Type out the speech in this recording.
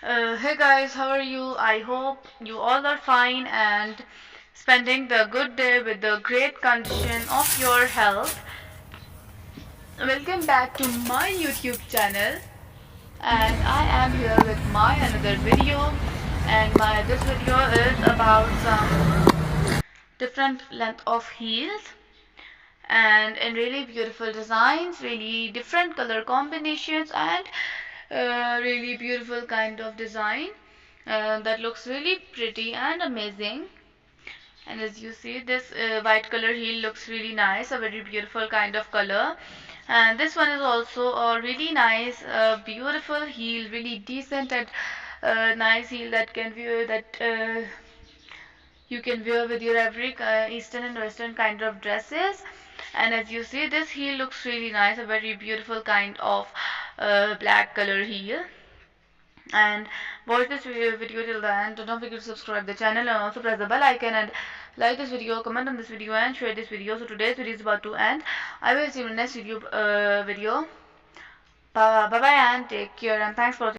Hey guys, how are you? I hope you all are fine and spending the good day with the great condition of your health. Welcome back to my YouTube channel, and I am here with my another video, and my this video is about some different length of heels and in really beautiful designs, really different color combinations, and really beautiful kind of design that looks really pretty and amazing. And as you see, this white color heel looks really nice, a very beautiful kind of color. And this one is also a really nice beautiful heel, really decent and nice heel that can wear that you can wear with your every eastern and western kind of dresses. And as you see, this heel looks really nice, a very beautiful kind of black color heel. And watch this video till the end. Don't forget to subscribe the channel and also press the bell icon and like this video, comment on this video and share this video. So today's video is about to end. I will see you in the next video. Bye bye and take care and thanks for watching.